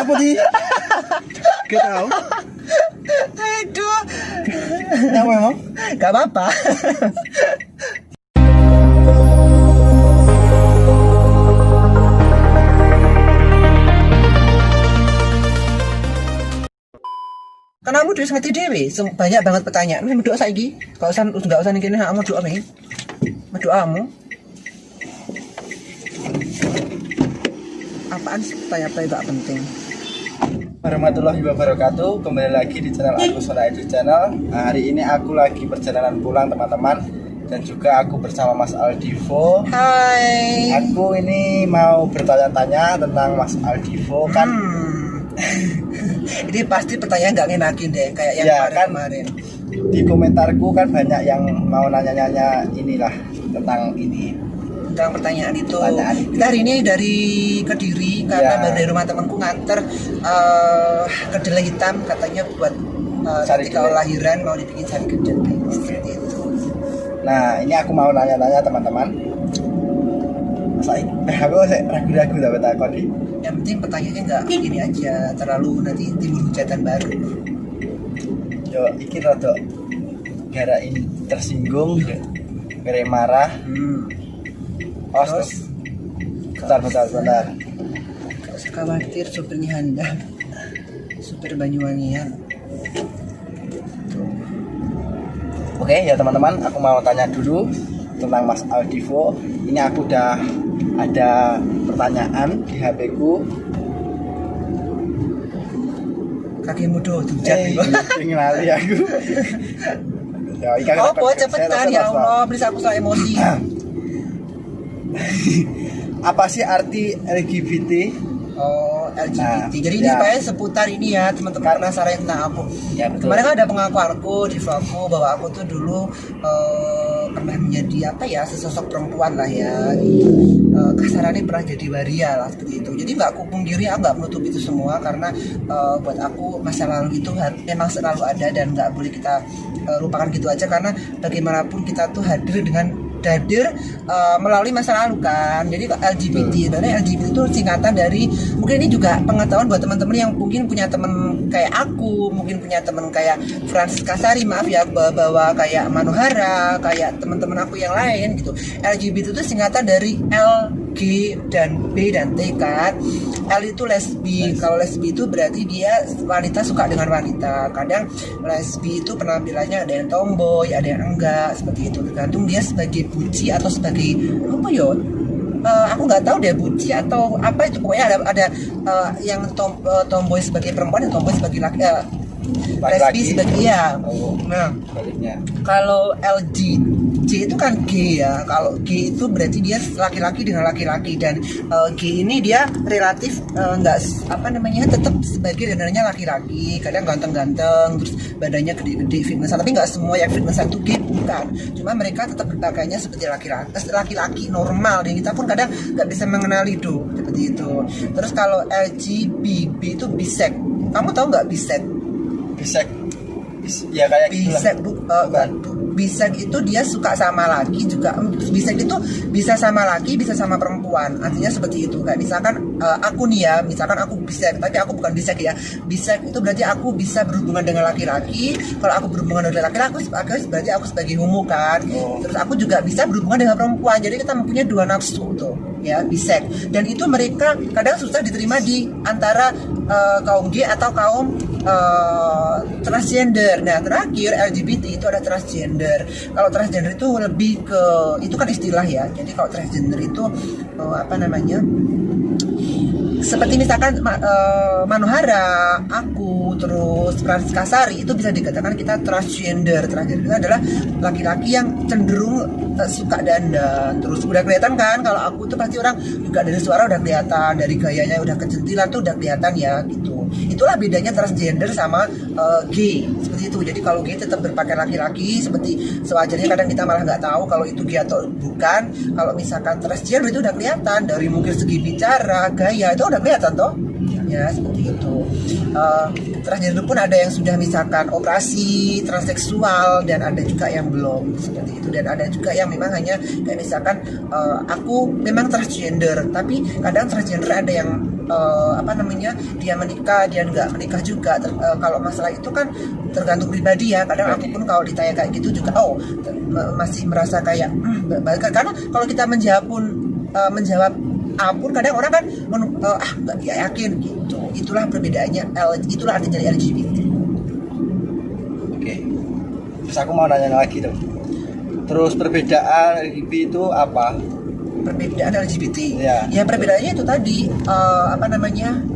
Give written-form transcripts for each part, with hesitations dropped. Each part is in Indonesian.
Apa sih? Gak tahu. Aduh. Kenapa emang? Gak apa-apa. Karena kamu udah ngerti dewe, banyak banget pertanyaan. Mau doa saiki? Enggak usah ning kene, kamu doa nih. Mau doamu. Apaan sih pertanyaan gak penting? Warahmatullahi wabarakatuh. Kembali lagi di channel aku Sona Edu Channel. Nah, hari ini aku lagi perjalanan pulang teman-teman, dan juga aku bersama Mas Aldivo. Hai. Aku ini mau bertanya-tanya tentang Mas Aldivo kan. Ini pasti pertanyaan nggak ngenakin deh, kayak yang Ya, kemarin. Di komentarku kan banyak yang mau nanya-nanya inilah tentang ini. Tentang pertanyaan itu. Pertanyaan itu. Kita hari ini dari Kediri karena Ya. baru dari rumah temanku nganter kedelai hitam, katanya buat Sari nanti kalau kedelai. lahiran mau dibikin sari kedelai seperti itu. Nah, ini aku mau nanya-nanya teman-teman. Aku ragu-ragu dapat takon nih. Yang penting pertanyaannya nggak gini aja, terlalu nanti timbul hujatan baru. Yo, iki rada gara ini tersinggung, gara marah. Oh, Terus bentar. gak usah khawatir, supirnya handal, supir Banyuwangian. Oke ya teman-teman, aku mau tanya dulu tentang Mas Aldivo. Ini aku udah ada pertanyaan di HP ku. Kakimu do dujat nih. Ingin lali aku. Ya, ikan Oh, cepetan ya Allah, please aku soal emosi. Apa sih arti LGBT? Oh, LGBT. Nah, Jadi ini ya. supaya seputar ini ya, teman-teman penasaran tentang aku. Ya, betul. Kemarin kan ada pengakuanku di vlogku bahwa aku tuh dulu pernah menjadi apa ya, sesosok perempuan lah ya. Kasarannya pernah jadi waria lah seperti itu. Jadi nggak aku pungkiri, aku nggak menutup itu semua karena buat aku masa lalu itu memang selalu ada dan nggak boleh kita lupakan gitu aja, karena bagaimanapun kita tuh hadir melalui masa lalu kan. Jadi LGBT, dan LGBT itu singkatan dari, mungkin ini juga pengetahuan buat teman-teman yang mungkin punya teman kayak aku, mungkin punya teman kayak Francis Kasari, maaf ya, bawa kayak Manohara, kayak teman-teman aku yang lain gitu. LGBT itu singkatan dari L, G, dan B dan T kan. L itu lesbi. Kalau lesbi itu berarti dia wanita suka dengan wanita. Kadang lesbi itu penampilannya ada yang tomboy, ada yang enggak, seperti itu. Tergantung dia sebagai buci atau sebagai apa yo? Aku nggak tahu deh, buci atau apa itu, pokoknya ada yang tomboy sebagai perempuan dan tomboy sebagai lesbi sebagai ya. Nah, Baliknya. kalau LG itu kan G ya. Kalau G itu berarti dia laki-laki dengan laki-laki, dan G ini dia relatif nggak tetap sebagai dananya laki-laki. Kadang ganteng-ganteng, terus badannya gede-gede, fitnessan. Tapi nggak semua yang fitnessan itu G, bukan. Cuma mereka tetap berpakaiannya seperti laki-laki normal, dan kita pun kadang nggak bisa mengenali itu seperti itu. Terus kalau LGBB itu bisek. Kamu tahu nggak bisek? Bisek. Ya kayak Bisek bisek itu dia suka sama laki juga. Bisek itu bisa sama laki, bisa sama perempuan. Artinya seperti itu. Kayak misalkan aku nih ya, misalkan aku bisek, tapi aku bukan bisek ya. Bisek itu berarti aku bisa berhubungan dengan laki-laki. Kalau aku berhubungan dengan laki-laki, berarti aku sebagai homo kan. Terus aku juga bisa berhubungan dengan perempuan. Jadi kita mempunyai dua nafsu tuh, ya, bisek. Dan itu mereka kadang susah diterima di antara kaum G atau kaum transgender. Nah, terakhir LGBT itu ada transgender. Kalau transgender itu lebih ke, itu kan istilah ya. Jadi kalau transgender itu seperti misalkan Manohara, aku, terus Francis Kasari, itu bisa dikatakan kita transgender. Transgender itu adalah laki-laki yang cenderung suka dandan. Terus udah kelihatan kan, kalau aku tuh pasti orang juga dari suara udah kelihatan, dari gayanya udah kecentilan tuh udah kelihatan ya gitu. Itulah bedanya transgender sama gay seperti itu. Jadi kalau gay tetap berpakaian laki-laki seperti sewajarnya, kadang kita malah nggak tahu kalau itu gay atau bukan. Kalau misalkan transgender itu udah kelihatan dari mungkin segi bicara, gaya itu udah kelihatan toh. ya seperti itu. Transgender pun ada yang sudah misalkan operasi transseksual dan ada juga yang belum seperti itu, dan ada juga yang memang hanya kayak misalkan aku memang transgender tapi kadang transgender ada yang dia menikah, dia nggak menikah juga. Kalau masalah itu kan tergantung pribadi ya. Kadang aku pun kalau ditanya kayak gitu juga masih merasa kayak karena kalau kita menjawab kadang orang kan nggak yakin gitu. Itulah perbedaannya, itulah arti dari LGBT. Oke. Terus aku mau nanya lagi dong. Terus perbedaan LGBT itu apa? Perbedaan LGBT ya perbedaannya itu tadi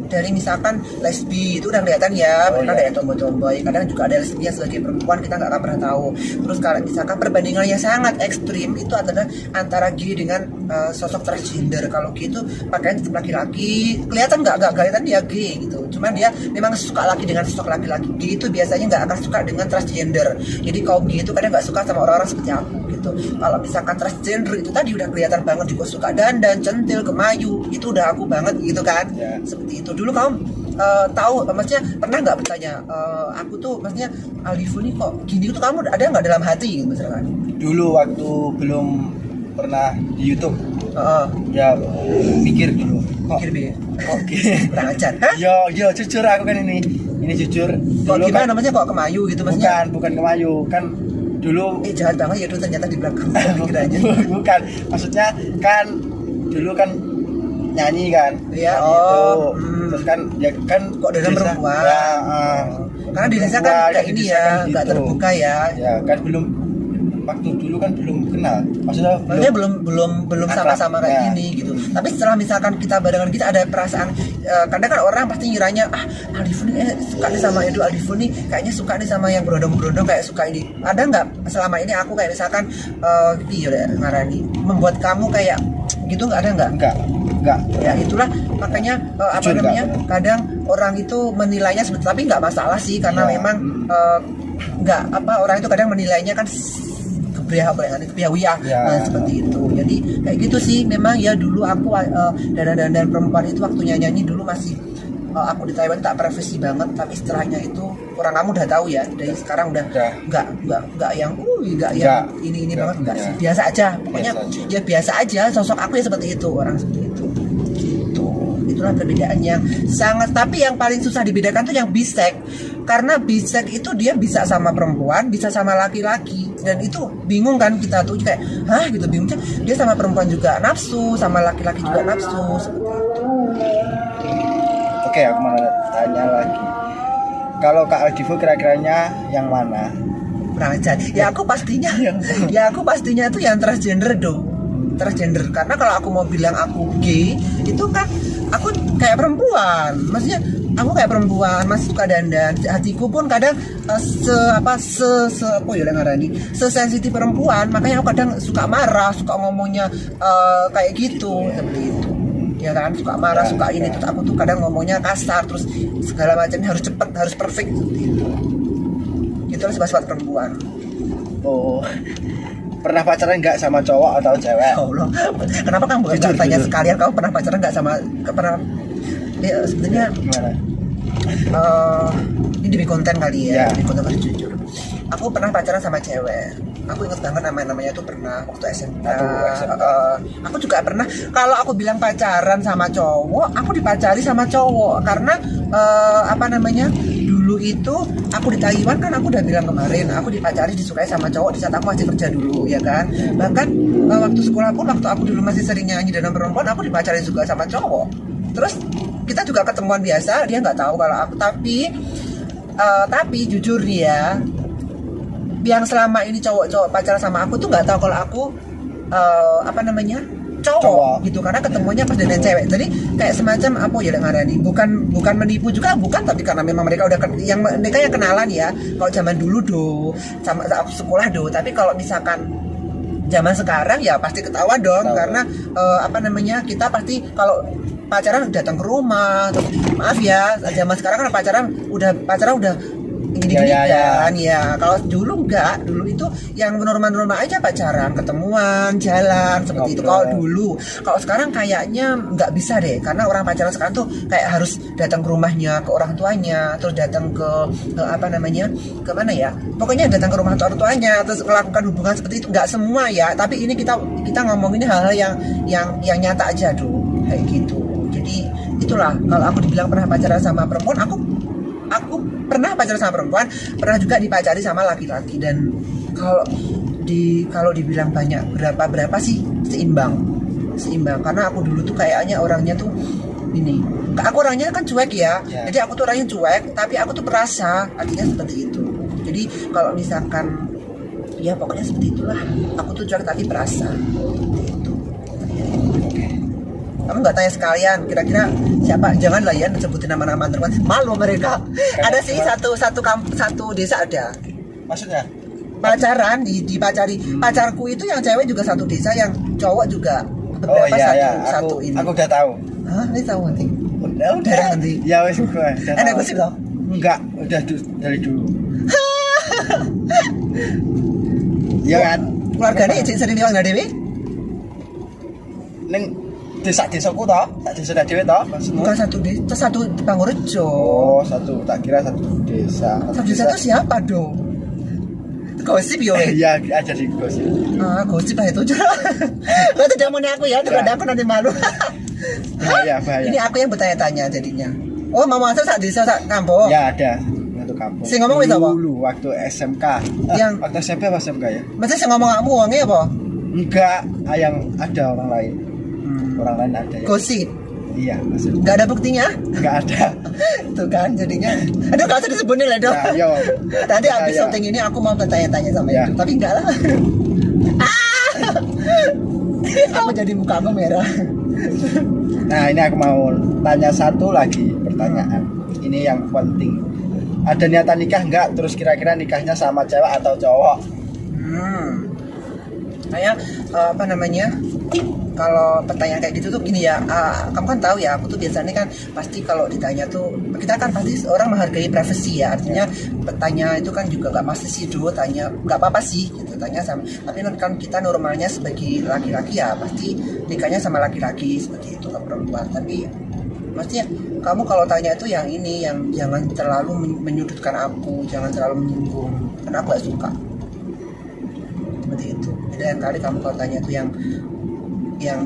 dari misalkan lesbi itu udah kelihatan ya, mereka ada yang tomboy-tomboy, kadang juga ada lesbi sebagai perempuan, kita nggak akan pernah tahu. Terus kalau misalkan perbandingan yang sangat ekstrim itu adalah antara gay dengan sosok transgender. Kalau gay itu pakaian tetap laki-laki, kelihatan nggak kelihatan dia gay gitu, cuman dia memang suka laki dengan sosok laki-laki. Gay itu biasanya nggak akan suka dengan transgender, jadi kaum gay itu kadang nggak suka sama orang-orang seperti aku gitu. Kalau misalkan transgender itu tadi udah kelihatan banget, juga suka dandan, centil, kemayu, itu udah aku banget gitu kan. Seperti itu. Dulu kamu tahu, maksudnya pernah nggak bertanya, aku tuh maksudnya Aldivo nih kok gini tuh, kamu ada nggak dalam hati gitu misalkan? Dulu waktu belum pernah di YouTube, ya mikir dulu. Oke. Kurang ajar. Yo jujur aku kan ini jujur. Kok Dulu gimana namanya kok kemayu gitu maksudnya? Bukan kemayu kan dulu. Jahat banget ya dulu ternyata di belakang. Aja. Bukan, maksudnya kan dulu kan nyanyi kan. Iya. Terus kan ya kan kok dalam perempuan. Karena di desa kan kayak ini ya, nggak terbuka ya. Ya kan waktu dulu kan belum kenal, maksudnya belum sama-sama kayak gini gitu. Tapi setelah misalkan kita barengan, kita ada perasaan, kadang kan orang pasti ngiranya Aldivo nih suka nih sama Edo, Aldivo nih kayaknya suka nih sama yang berondong-berondong kayak suka ini. Ada nggak selama ini aku kayak misalkan ngarani membuat kamu kayak gitu, nggak ada nggak? Enggak. Ya itulah makanya kadang orang itu menilainya seperti, tapi nggak masalah sih karena memang orang itu kadang menilainya kan kepiawiyah seperti itu. Jadi kayak gitu sih memang ya. Dulu aku dan perempuan itu waktu nyanyi dulu masih aku di Taiwan tak privacy banget, tapi setelahnya itu orang kamu udah tahu ya, dari sekarang udah nggak yang ini banget, enggak sih, biasa aja pokoknya. Ya biasa aja, sosok aku ya seperti itu, orang seperti itu gitu. Itulah perbedaannya sangat. Tapi yang paling susah dibedakan tuh yang bisek, karena bisek itu dia bisa sama perempuan, bisa sama laki-laki, dan itu bingung kan kita tuh kayak gitu, bingung. Dia sama perempuan juga nafsu, sama laki-laki juga nafsu seperti itu. Oke, aku mau tanya lagi. Kalau Kak Aldivo kira-kiranya yang mana? Kurang ajar. Ya aku pastinya tuh yang transgender dong. Transgender, karena kalau aku mau bilang aku gay itu kan aku kayak perempuan, maksudnya aku kayak perempuan, masih suka dandan. Hatiku pun kadang sesensitif perempuan, makanya aku kadang suka marah, suka ngomongnya kayak gitu, seperti itu. Ya kan, suka marah, suka ini tuh, aku tuh kadang ngomongnya kasar, terus segala macamnya harus cepet, harus perfect seperti itu. Itulah sifat perempuan. Pernah pacaran nggak sama cowok atau cewek? Allah, kenapa kamu bukan tanya sekalian kamu pernah pacaran nggak sama sebenarnya ini demi konten kali ya, demi konten harus jujur. Aku pernah pacaran sama cewek. Aku inget banget namanya tuh pernah waktu SMP. Aku juga pernah. Kalau aku bilang pacaran sama cowok, aku dipacari sama cowok karena dulu itu aku di Taiwan kan, aku udah bilang kemarin, aku dipacari, disukai sama cowok di saat aku masih kerja dulu ya kan. Bahkan waktu sekolah pun, waktu aku dulu masih sering nyanyi dengan perempuan, aku dipacari juga sama cowok. Terus kita juga ketemuan biasa, dia nggak tahu kalau aku, tapi jujur nih ya, yang selama ini cowok pacaran sama aku tuh nggak tahu kalau aku cowok gitu, karena ketemunya pas dengan cewek. Jadi kayak semacam bukan menipu juga, bukan, tapi karena memang mereka udah mereka yang kenalan ya. Kalau zaman dulu sama aku sekolah tapi kalau misalkan zaman sekarang ya pasti ketahuan dong, karena kita pasti kalau pacaran datang ke rumah. Maaf ya, zaman sekarang kan pacaran udah gini-gini Ya, ya, kan ya. Kalau dulu enggak, dulu itu yang normal-normal aja pacaran, ketemuan, jalan seperti itu. Kalau dulu, kalau sekarang kayaknya nggak bisa deh, karena orang pacaran sekarang tuh kayak harus datang ke rumahnya, ke orang tuanya, terus datang ke apa namanya, ke mana ya? Pokoknya datang ke rumah orang tuanya, terus melakukan hubungan seperti itu. Nggak semua ya, tapi ini kita ngomonginnya hal-hal yang nyata aja tuh, kayak gitu. Jadi itulah, kalau aku dibilang pernah pacaran sama perempuan, aku pernah pacaran sama perempuan, pernah juga dipacari sama laki-laki. Dan kalau dibilang banyak berapa sih, seimbang karena aku dulu tuh kayaknya orangnya tuh ini, aku orangnya kan cuek ya. Jadi aku tuh orangnya cuek, tapi aku tuh perasa, artinya seperti itu. Jadi kalau misalkan ya pokoknya seperti itulah, aku tuh cuek tapi perasa gitu. Kamu nggak tanya sekalian kira-kira siapa? Janganlah ya sebutin nama-nama teman, malu mereka. Ada sih satu desa ada. Maksudnya? Pacaran dipacari. Pacarku itu yang cewek juga satu desa, yang cowok juga Oh beberapa iya, satu ini. aku udah tahu. Hah, ini tahu nanti? Udah nanti. Ya wes gue. Enak gosip loh. Enggak, udah dari dulu. Iya kan? Keluarganya sering liwat nggak Dewi? Neng desa-desaku toh, tak desa dhewe toh maksudmu? Bukan satu desa, satu Pangurjo. Oh, satu. Tak kira satu desa. Satu desa itu siapa dong? Gosip yo. Iya, aja di gosip. Gosip lah itu. Lo tidak mau aku ya, daripada aku nanti malu. Bahaya. Ini aku yang bertanya-tanya jadinya. Oh, mau masuk sak desa sak kampung. Ya ada satu kampung. Si ngomong itu apa? Dulu waktu SMK. Yang waktu SMP apa SMK ya? masa si ngomong kamu uangnya apa? Enggak, yang ada orang lain. Orang lain ada ya. Gosip. Iya, maksudnya. Gak ada buktinya? Enggak ada. Tuh kan jadinya. Aduh, gak usah disebutin lah dong. Nah, yo. Tadi habis syuting ini aku mau bertanya-tanya sama Ya. itu, tapi enggak lah. Aku jadi mukamu merah. Nah, ini aku mau tanya satu lagi pertanyaan. Ini yang penting. Ada niatan nikah enggak? Terus kira-kira nikahnya sama cewek atau cowok? Kayak apa namanya? Kalau pertanyaan kayak gitu tuh gini ya, kamu kan tahu ya, aku tuh biasanya kan pasti kalau ditanya tuh, kita kan pasti orang menghargai privasi ya, artinya bertanya itu kan juga nggak pasti sih dulu tanya, nggak apa-apa sih gitu tanya sama, tapi kan kita normalnya sebagai laki-laki ya pasti nikahnya sama laki-laki seperti itu, ke perempuan. Tapi maksudnya kamu kalau tanya itu yang ini, yang jangan terlalu menyudutkan aku, jangan terlalu menyinggung, karena aku gak suka seperti itu. Jadi yang kali kamu kalau tanya itu yang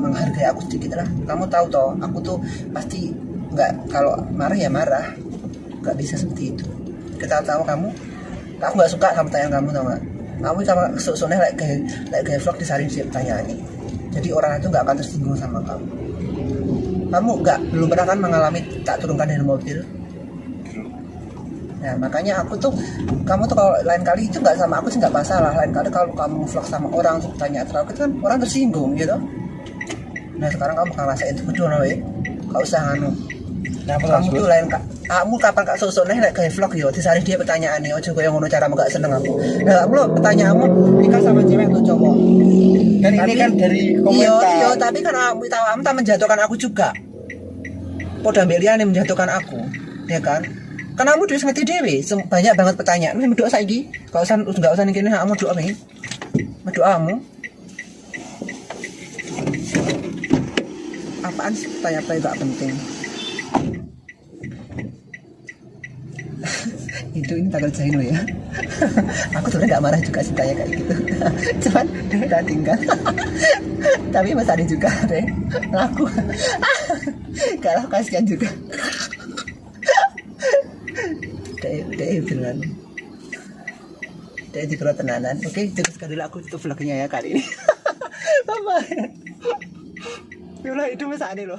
menghargai aku sedikit lah. Kamu tahu toh, aku tuh pasti nggak, kalau marah ya marah, nggak bisa seperti itu. Kita tahu kamu, aku nggak suka sama pertanyaan kamu, tau nggak? Kamu sama soalnya kayak vlog disaring sih pertanyaan ini. Jadi orang itu nggak akan tersinggung sama kamu. Kamu belum pernah kan mengalami tak turunkan dari mobil? Nah makanya aku tuh, kamu tuh kalau lain kali itu nggak sama aku sih nggak masalah. Lain kali kalau kamu vlog sama orang tanya terlalu itu kan orang tersinggung gitu. Nah sekarang kamu ngerasain itu betul nawe, gak usah nganu. Kamu tuh lain kamu kapan kak sosone kayak vlog yo, disari dia pertanyaannya, ojo yang ngono cara gak seneng aku. Nah kamu lo pertanyaanmu nikah sama cewek atau cowok? Kan ini kan dari komentar. Iya, tapi kan kamu tak menjatuhkan aku juga. Podo mbeliane menjatuhkan aku, ya kan? Karena kamu dhewe ngerti dhewe, banyak banget pertanyaan. Wis doa saiki, gak usah ning kene kamu doa nih. Doamu. Apaan sih tanya-tanya gak penting. Ini tak kerjain lo ya. Aku sebenarnya gak marah juga sih tanya kayak gitu. Cuman udah tinggal. Tapi Mas Adi juga deh ngaku. Kalau kasihan juga. Deh beneran. Deh dikira tenanan. Oke, cukup sekali dulu aku tutup vlognya ya kali ini. Bye bye. Yolah itu Mas Adi loh.